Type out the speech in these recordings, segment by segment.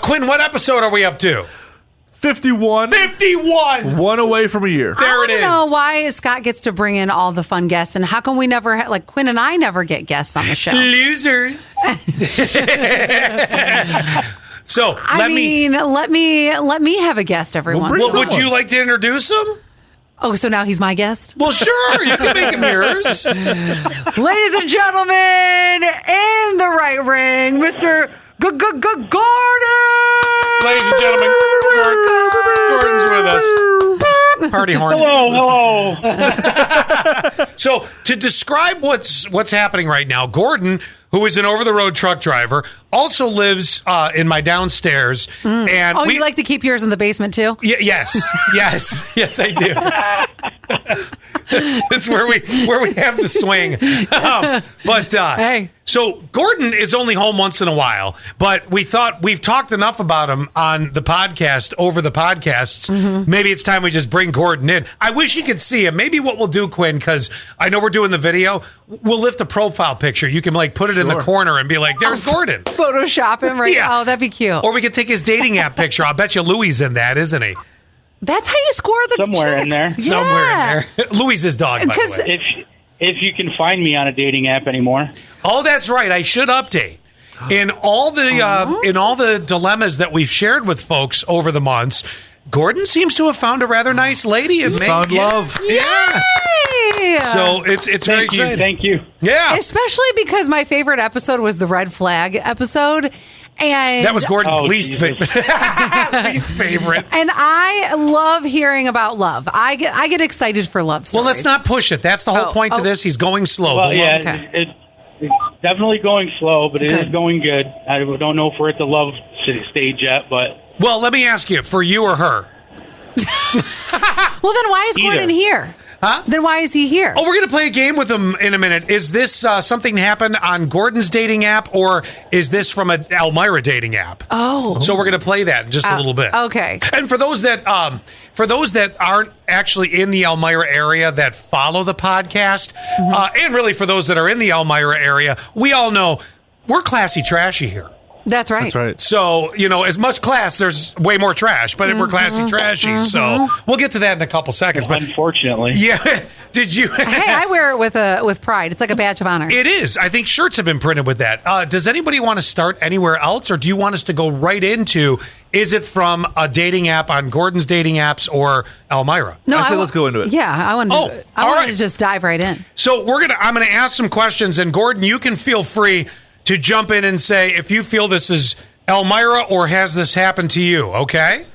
Quinn, what episode are we up to? 51. 51! One away from a year. There it is. I don't know why Scott gets to bring in all the fun guests, and how come we never, Quinn and I never get guests on the show? Losers. So, let me have a guest every once in a Well, while. would you like to introduce him? Oh, so now he's my guest? Well, sure. You can make him yours. Ladies and gentlemen, in the right ring, Mr. Gordon! Ladies and gentlemen, Gordon's with us. Party horn. Hello. So, to describe what's happening right now, Gordon, who is an over-the-road truck driver, also lives in my downstairs. And you like to keep yours in the basement, too? Yes, I do. It's where we have the swing. Hey. So Gordon is only home once in a while, but we thought we've talked enough about him on the podcast over the podcasts. Mm-hmm. Maybe it's time we just bring Gordon in. I wish you could see him. Maybe what we'll do, Quinn, because I know we're doing the video, we'll lift a profile picture. You can put it in the corner and be like, "There's Gordon." Photoshop him right now. Oh, that'd be cute. Or we could take his dating app picture. I'll bet you Louis is in that, isn't he? That's how you score the Somewhere chicks. in there. Yeah. Somewhere in there. Louis' is dog, by the way. If you can find me on a dating app anymore. Oh, that's right. I should update. In all the dilemmas that we've shared with folks over the months, Gordon seems to have found a rather nice lady and found love. Yeah. So it's very exciting. Thank you. Yeah. Especially because my favorite episode was the red flag episode. And that was Gordon's least favorite. And I love hearing about love. I get excited for love stories. Well, let's not push it. That's the whole point to this. He's going slow. Well, it's definitely going slow, but it is going good. I don't know if we're at the love stage yet, but... Well, let me ask you, for you or her? Well, then why is Gordon here? Huh? Then why is he here? Oh, we're going to play a game with him in a minute. Is this something happened on Gordon's dating app, or is this from an Elmira dating app? Oh. So we're going to play that in just a little bit. Okay. And for those that aren't actually in the Elmira area that follow the podcast, and really for those that are in the Elmira area, we all know we're classy trashy here. That's right. That's right. So, as much class, there's way more trash, but we're classy trashy. So we'll get to that in a couple seconds. But unfortunately. Yeah. Did you? Hey, I wear it with pride. It's like a badge of honor. It is. I think shirts have been printed with that. Does anybody want to start anywhere else, or do you want us to go right into, is it from a dating app on Gordon's dating apps or Elmira? No, I say let's go into it. Yeah, I want to. I want to just dive right in. So I'm gonna ask some questions, and Gordon, you can feel free to jump in and say if you feel this is Elmira or has this happened to you, okay?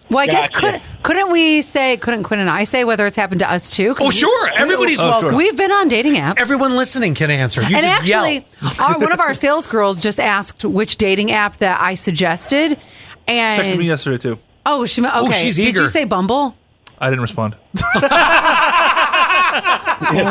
Well, I guess couldn't Quinn and I say whether it's happened to us too? Oh, sure. Everybody's welcome. Sure. We've been on dating apps. Everyone listening can answer. You and just actually, yell. one of our sales girls just asked which dating app that I suggested. And texted me yesterday too. Oh, okay. Oh, she's eager. Did you say Bumble? I didn't respond.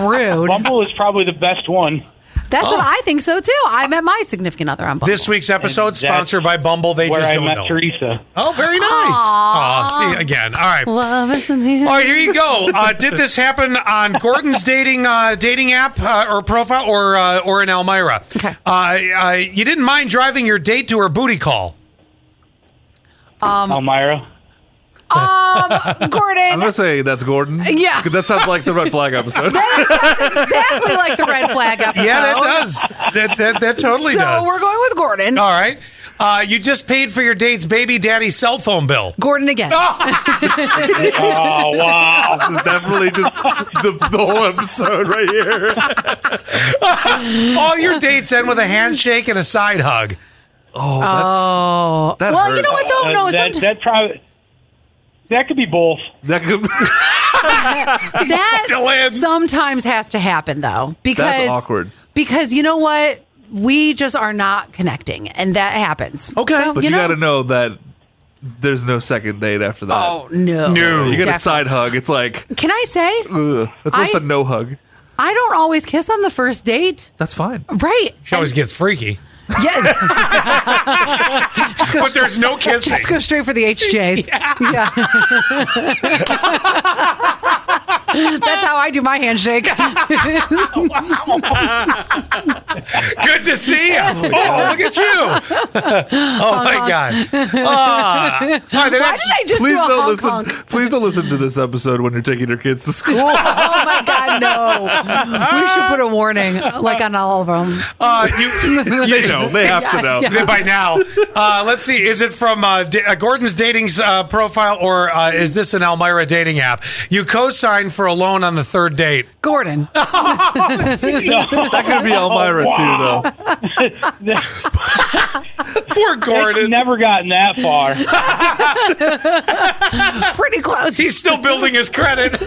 Rude. Bumble is probably the best one. That's what I think so too. I met my significant other on Bumble. This week's episode sponsored by Bumble. They just don't know. Where I met Teresa. Oh, very nice. See again. All right. Love is in the air. All right, here you go. Did this happen on Gordon's dating app or profile or in Elmira? Okay. You didn't mind driving your date to her booty call. Elmira. Gordon. I'm going to say that's Gordon. Yeah. Because that sounds like the red flag episode. That sounds exactly like the red flag episode. Yeah, that does. That totally does. So we're going with Gordon. All right. You just paid for your date's baby daddy's cell phone bill. Gordon again. Oh, wow. This is definitely just the whole episode right here. All your dates end with a handshake and a side hug. Oh, that well, hurts. you know what though? No, that could be both. That could be. That still in. Sometimes has to happen though, because That's awkward. Because you know what? We just are not connecting, and that happens. Okay. So, But you got to know that there's no second date after that. Oh no! You get Definitely. a side hug. It's like, Can I say? it's worse than no hug. I don't always kiss on the first date. That's fine. Right. She always gets freaky. Yeah. But there's no kissing. Just go straight for the HJs. Yeah. That's how I do my handshake. Good to see you. Oh, look at you. Oh, my God. All right, Why did I just do a honk honk? Please don't listen to this episode when you're taking your kids to school. Oh, my God, no. We should put a warning, like on all of them. They know. They have to know. Yeah. By now. Let's see. Is it from Gordon's dating profile, or is this an Elmira dating app? You co-signed for a loan on the third date. Gordon. That could be Elmira, too, though. Poor Gordon. It's never gotten that far. Pretty close. He's still building his credit.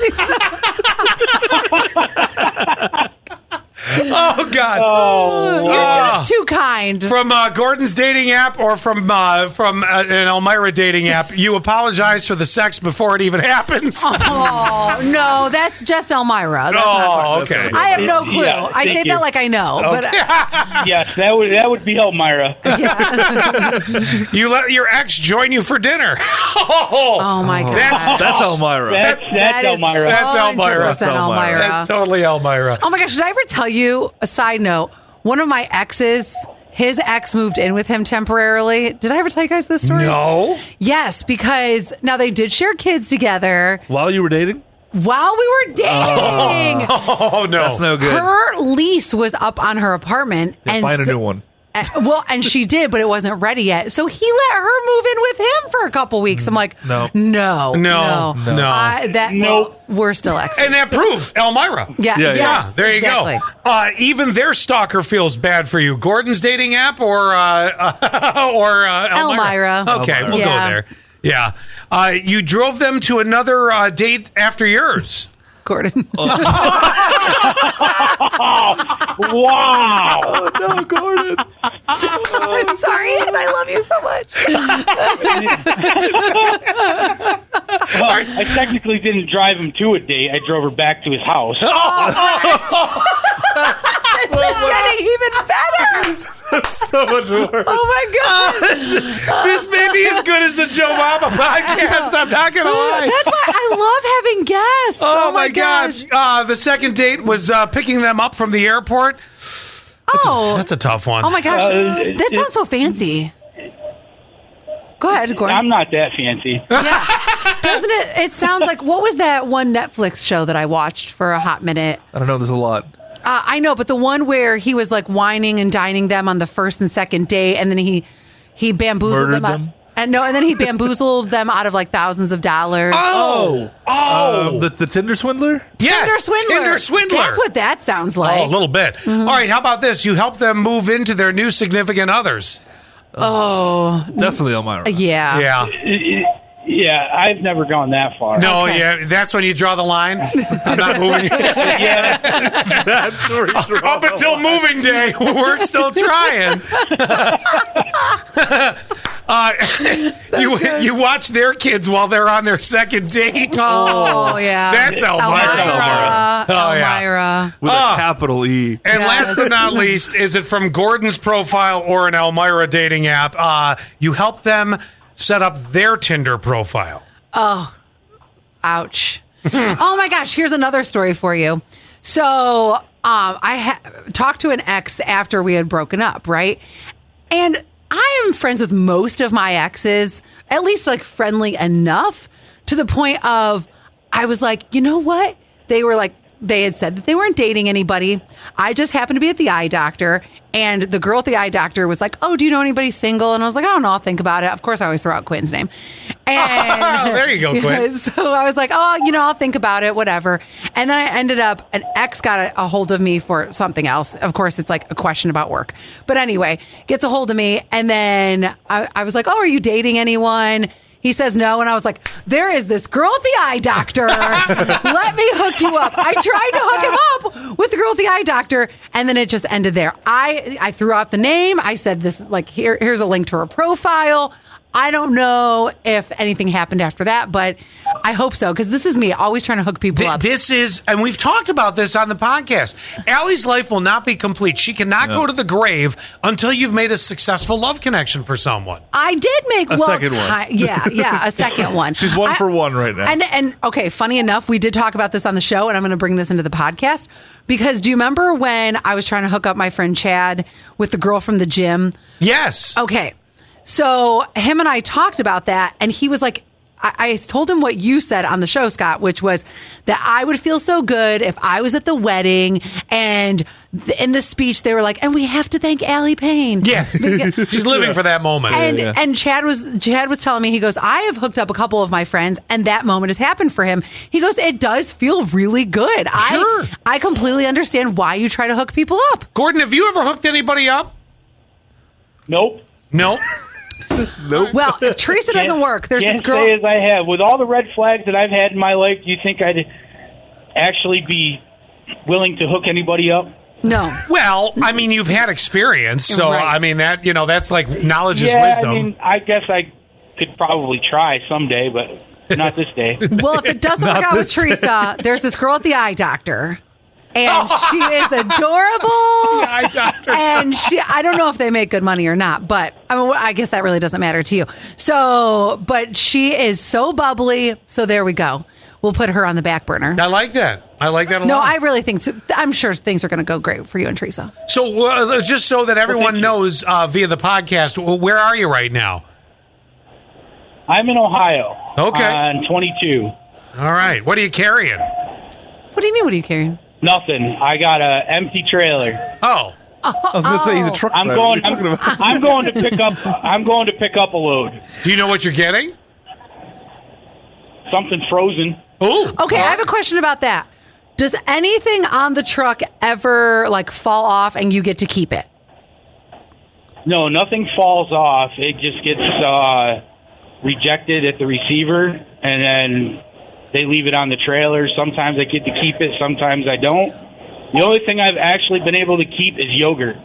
Oh, God. Oh, You're just too kind. From Gordon's dating app or from an Elmira dating app, you apologize for the sex before it even happens. Oh, no, that's just Elmira. That's not okay. I have no clue. Yeah, I say thank that you. like I know. But yes, that would be Elmira. You let your ex join you for dinner. oh, my God. That's Elmira. That's Elmira. That's Elmira. 100% Elmira. That's totally Elmira. Oh, my gosh. Did I ever tell you, a side note, one of my exes, his ex moved in with him temporarily. Did I ever tell you guys this story? No. Yes, because now they did share kids together While you were dating? while we were dating. Oh, no. That's no good. Her lease was up on her apartment. Yeah, find a new one. And she did, but it wasn't ready yet. So he let her move in with him for a couple weeks. I'm like, No. No. Nope. We're still exes. And that proved Elmira. Yeah, Yeah, yes, There you exactly. go. Even their stalker feels bad for you. Gordon's dating app or Elmira? Elmira. Okay, Elmira. we'll go Yeah. there. Yeah. You drove them to another date after yours. Gordon. Wow. Oh, no, Gordon. I'm sorry, and I love you so much. Well, I technically didn't drive him to a date. I drove her back to his house. It's getting even better. So much worse. Oh, my God. This may be as good as the Joe Mama podcast. I'm not going to lie. That's why I love having guests. Oh, my gosh. God. The second date was picking them up from the airport. That's a tough one. Oh, my gosh. That sounds so fancy. Go ahead, Gordon. I'm not that fancy. Yeah. Doesn't it? It sounds like, what was that one Netflix show that I watched for a hot minute? I don't know. There's a lot. I know, but the one where he was like whining and dining them on the first and second date, and then he bamboozled Murdered them. them? And then he bamboozled them out of like thousands of dollars. Oh. The Tinder swindler? Yes. Tinder Swindler. That's what that sounds like. Oh, a little bit. Mm-hmm. All right. How about this? You help them move into their new significant others. Oh, Definitely Elmira. yeah. Yeah. Yeah, I've never gone that far. No, Okay. yeah. That's when you draw the line. I'm not moving. Yeah, That's where he's Up until moving day, we're still trying. You watch their kids while they're on their second date. Oh, yeah. That's Elmira. Elmira. Oh, yeah. Elmira. with a capital E. And Yes. last but not least, is it from Gordon's profile or an Elmira dating app? You help them set up their Tinder profile. Ouch. Oh my gosh, here's another story for you. So I talked to an ex after we had broken up, right? And I am friends with most of my exes, at least like friendly enough to the point of I was like, you know what? They were like, they had said that they weren't dating anybody. I just happened to be at the eye doctor, and the girl at the eye doctor was like, oh, do you know anybody single? And I was like, I don't know, I'll think about it. Of course, I always throw out Quinn's name. And There you go, Quinn. so I was like, oh, I'll think about it, whatever. And then I ended up, an ex got a hold of me for something else. Of course, it's like a question about work. But anyway, gets a hold of me. And then I was like, oh, are you dating anyone? He says no, and I was like, there is this girl at the eye doctor. Let me hook you up. I tried to hook him up with the girl at the eye doctor, and then it just ended there. I threw out the name. I said this, like, here's a link to her profile. I don't know if anything happened after that, but I hope so, because this is me, always trying to hook people up. This is, and we've talked about this on the podcast. Allie's life will not be complete. She cannot go to the grave until you've made a successful love connection for someone. I did make a second one. Yeah, a second one. She's one for one right now. And okay, funny enough, we did talk about this on the show, and I'm going to bring this into the podcast. Because do you remember when I was trying to hook up my friend Chad with the girl from the gym? Yes. Okay. So him and I talked about that, and he was like, I told him what you said on the show, Scott, which was that I would feel so good if I was at the wedding and in the speech they were like, and we have to thank Allie Payne. Yes. She's living for that moment. And Chad was telling me, he goes, I have hooked up a couple of my friends and that moment has happened for him. He goes, it does feel really good. Sure. I completely understand why you try to hook people up. Gordon, have you ever hooked anybody up? Nope. Nope. Nope. Well, if Teresa doesn't work, there's this girl. Can't say as I have. With all the red flags that I've had in my life, do you think I'd actually be willing to hook anybody up? No. Well, I mean, you've had experience, so Right. I mean that's like knowledge is Yeah, wisdom. I mean, I guess I could probably try someday, but not this day. Well, if it doesn't work out with Teresa, there's this girl at the eye doctor. And she is adorable. Eye doctor. And I don't know if they make good money or not, but I guess that really doesn't matter to you. So, but she is so bubbly. So there we go. We'll put her on the back burner. I like that. I like that a lot. No, I really think so. I'm sure things are going to go great for you and Teresa. So just so that everyone knows via the podcast, where are you right now? I'm in Ohio. Okay. On 22. All right. What are you carrying? What do you mean? What are you carrying? Nothing. I got an empty trailer. Oh. I was going to say he's a truck driver. I'm going to pick up. I'm going to pick up a load. Do you know what you're getting? Something frozen. Oh. Okay, I have a question about that. Does anything on the truck ever like fall off and you get to keep it? No, nothing falls off. It just gets rejected at the receiver, and then they leave it on the trailer. Sometimes I get to keep it, sometimes I don't. The only thing I've actually been able to keep is yogurt.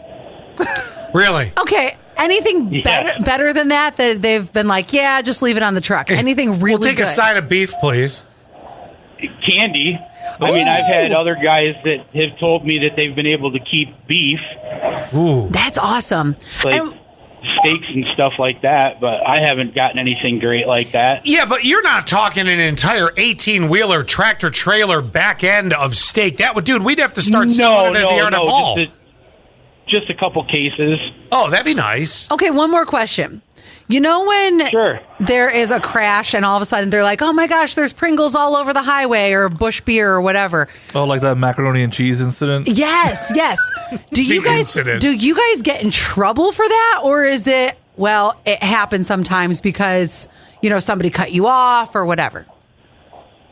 Really? Okay. Anything better than that they've been like, yeah, just leave it on the truck. Anything really We'll take good? a side of beef, please. Candy. I mean, I've had other guys that have told me that they've been able to keep beef, Ooh. That's awesome. like steaks and stuff like that, but I haven't gotten anything great like that. Yeah, but you're not talking an entire 18-wheeler tractor trailer back end of steak. That would, dude, we'd have to start selling it at the Arnett Mall. Just a couple cases. Oh, that'd be nice. Okay, one more question. You know when Sure. there is a crash and all of a sudden they're like, oh my gosh, there's Pringles all over the highway or Busch beer or whatever. Oh, like that macaroni and cheese incident? Yes. Do you incident. guys get in trouble for that? Or is it, well, it happens sometimes because, somebody cut you off or whatever?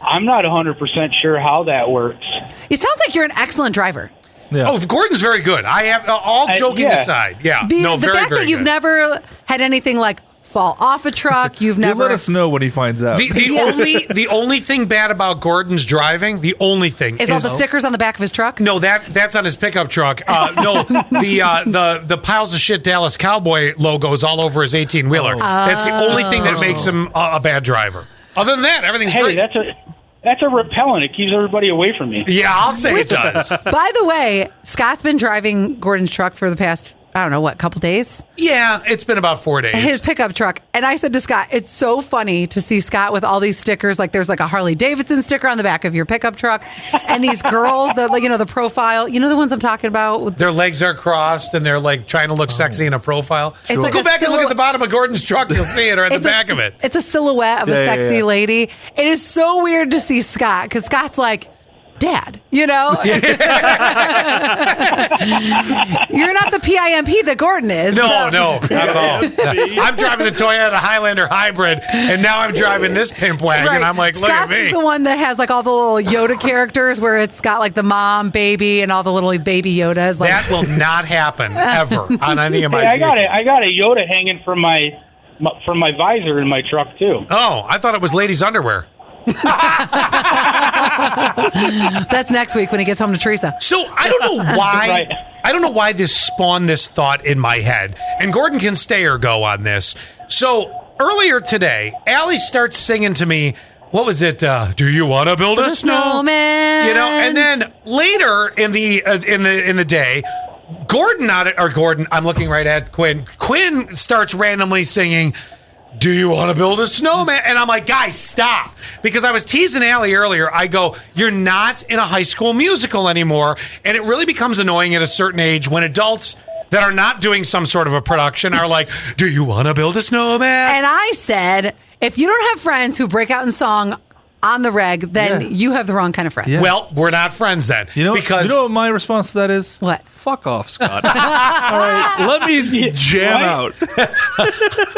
I'm not 100% sure how that works. It sounds like you're an excellent driver. Yeah. Oh, Gordon's very good. I have all joking aside. Yeah. The very, fact very that you've good. never had anything like fall off a truck, you've He'll never let us know when he finds out. The only thing bad about Gordon's driving, the only thing is all the stickers on the back of his truck. No, that's on his pickup truck. No, the piles of shit Dallas Cowboy logos all over his 18-wheeler. That's the only thing that makes him a bad driver. Other than that, everything's great. That's a repellent. It keeps everybody away from me. Yeah, I'll say it does. By the way, Scott's been driving Gordon's truck for the past, I don't know, couple days? Yeah, it's been about 4 days. His pickup truck. And I said to Scott, it's so funny to see Scott with all these stickers. Like there's like a Harley Davidson sticker on the back of your pickup truck. And these girls, the profile, the ones I'm talking about? Their legs are crossed and they're like trying to look sexy in a profile. It's like Go back and look at the bottom of Gordon's truck. You'll see it, or at the back of it. It's a silhouette of a sexy lady. It is so weird to see Scott because Scott's like, Dad, You're not the PIMP that Gordon is. No, not at all. I'm driving the Toyota Highlander Hybrid, and now I'm driving this pimp wagon. Right. I'm like, look Scott's at me. is the one that has like all the little Yoda characters where it's got like the mom, baby, and all the little baby Yodas. Like, that will not happen ever on any of my I got a Yoda hanging from my visor in my truck too. Oh, I thought it was ladies' underwear. That's next week when he gets home to Teresa. So I don't know why. Right. I don't know why this spawned this thought in my head. And Gordon can stay or go on this. So earlier today, Allie starts singing to me what was it? Do you want to build a snowman? You know, and then later in the day, Gordon, I'm looking right at Quinn. Quinn starts randomly singing, do you want to build a snowman? And I'm like, guys, stop. Because I was teasing Allie earlier. I go, you're not in a High School Musical anymore. And it really becomes annoying at a certain age when adults that are not doing some sort of a production are like, do you want to build a snowman? And I said, if you don't have friends who break out in song on the reg, then you have the wrong kind of friend. Yeah. Well, we're not friends then. You know what my response to that is? What? Fuck off, Scott. All right, let me jam out.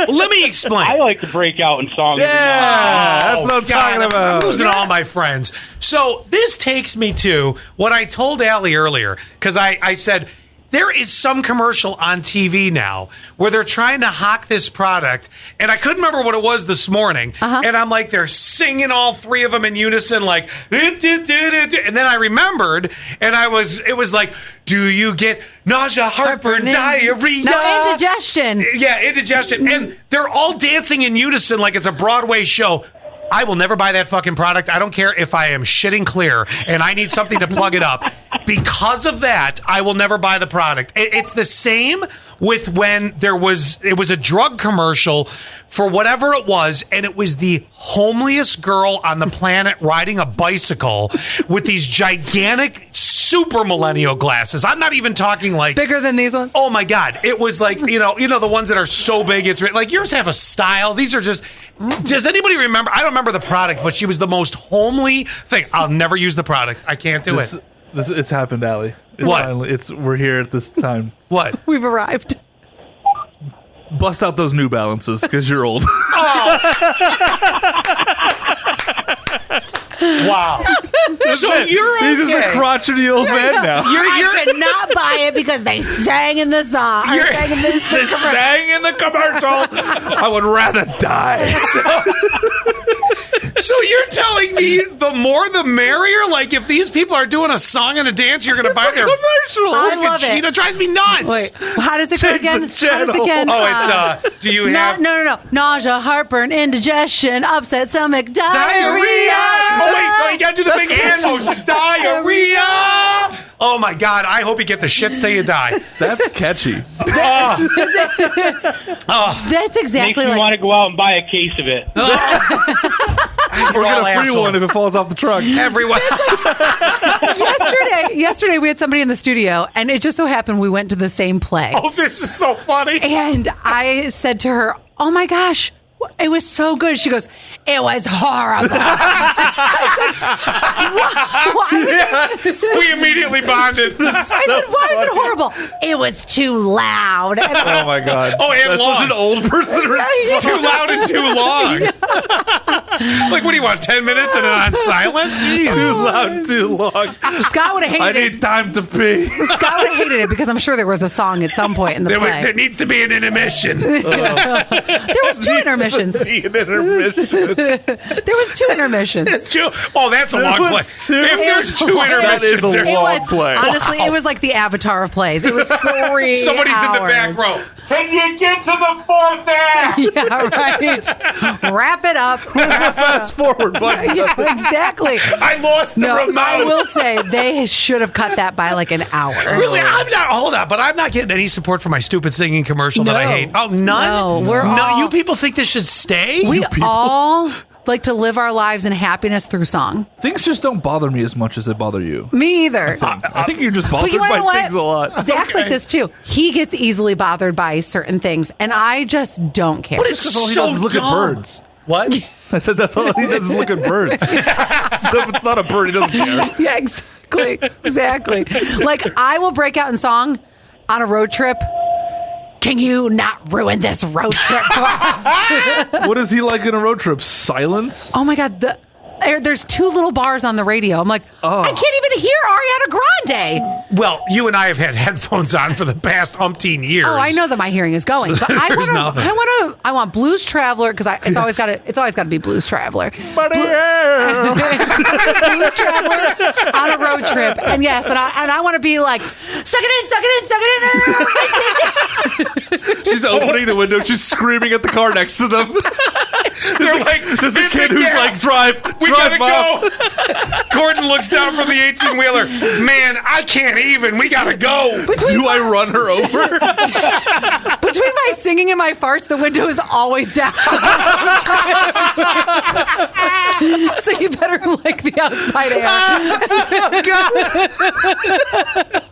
Let me explain. I like to break out in song. That's what I'm talking about. I'm losing all my friends. So this takes me to what I told Allie earlier, because I said, there is some commercial on TV now where they're trying to hawk this product, and I couldn't remember what it was this morning. And I'm like, they're singing all three of them in unison, like, and then I remembered, and it was like, do you get nausea, heartburn, diarrhea? No, indigestion. Yeah, indigestion. And they're all dancing in unison like it's a Broadway show. I will never buy that fucking product. I don't care if I am shitting clear and I need something to plug it up. Because of that, I will never buy the product. It's the same with when it was a drug commercial for whatever it was, and it was the homeliest girl on the planet riding a bicycle with these gigantic super millennial glasses. I'm not even talking like bigger than these ones. Oh my God. It was like, you know the ones that are so big. It's like yours have a style. These are just, does anybody remember? I don't remember the product, but she was the most homely thing. I'll never use the product. I can't do it. It's happened, Allie. What? We're here at this time. What? We've arrived. Bust out those New Balances because you're old. Wow. So you're okay. He's just a crotchety old man now. I could not buy it because they sang in the song. Sang in the commercial. I would rather die. So you're telling me the more the merrier? Like if these people are doing a song and a dance, you're going to buy their commercial. I love it. It drives me nuts. Wait, how does it go again? How does it again? Oh, it's do you have no. Nausea, heartburn, indigestion, upset stomach, diarrhea. Oh wait, no, you got to do the big hand motion. Diarrhea. Oh my God! I hope you get the shits till you die. That's catchy. That's exactly Makes me want to go out and buy a case of it. We're gonna free one if it falls off the truck. Everyone. Yesterday we had somebody in the studio, and it just so happened we went to the same play. Oh, this is so funny. And I said to her, "Oh my gosh, it was so good." She goes, "It was horrible." We immediately bonded. I said, "Why was it horrible?" "It was too loud." Oh my God! Oh, and that's long. such an old person response. Too loud and too long. Like, what do you want? 10 minutes and on silent? Jeez. Too loud, too long. Scott would have hated it. I need time to pee. Scott would have hated it because I'm sure there was a song at some point in the play. There needs to be an intermission. There was two intermissions. There was two intermissions. Oh, that's a long play. If there's two intermissions, that is a long play. Honestly, it was like the Avatar of plays. It was 3 Somebody's hours. in the back row. Can you get to the fourth act? Yeah, right. Wrap it up. Fast forward, buddy. Yeah, exactly. I lost the remote. I will say they should have cut that by like an hour. Really? Hold on, but I'm not getting any support for my stupid singing commercial that I hate. Oh, none? No, you people think this should stay? We all like to live our lives in happiness through song. Things just don't bother me as much as they bother you. Me either. I think you're just bothered by things a lot. Zach's like this too. He gets easily bothered by certain things, and I just don't care. But it's all he so does is look at birds. What? I said that's all he does is look at birds. So if it's not a bird, he doesn't care. Yeah, exactly. Like, I will break out in song on a road trip. Can you not ruin this road trip for us? What is he like in a road trip? Silence? Oh my God, there's two little bars on the radio. I'm like, I can't even hear Ariana Grande. Well, you and I have had headphones on for the past umpteen years. Oh, I know that my hearing is going, but I want Blues Traveler because it's always got to be Blues Traveler. Blues Traveler on a road trip, and yes, and I want to be like, suck it in. She's opening the window. She's screaming at the car next to them. They're like, there's a kid who's like, drive, gotta Mom. go. Gordon looks down from the 18-wheeler. Man, I can't even. We gotta go. Do I run her over? Between my singing and my farts, the window is always down. So you better like the outside air. Oh, God.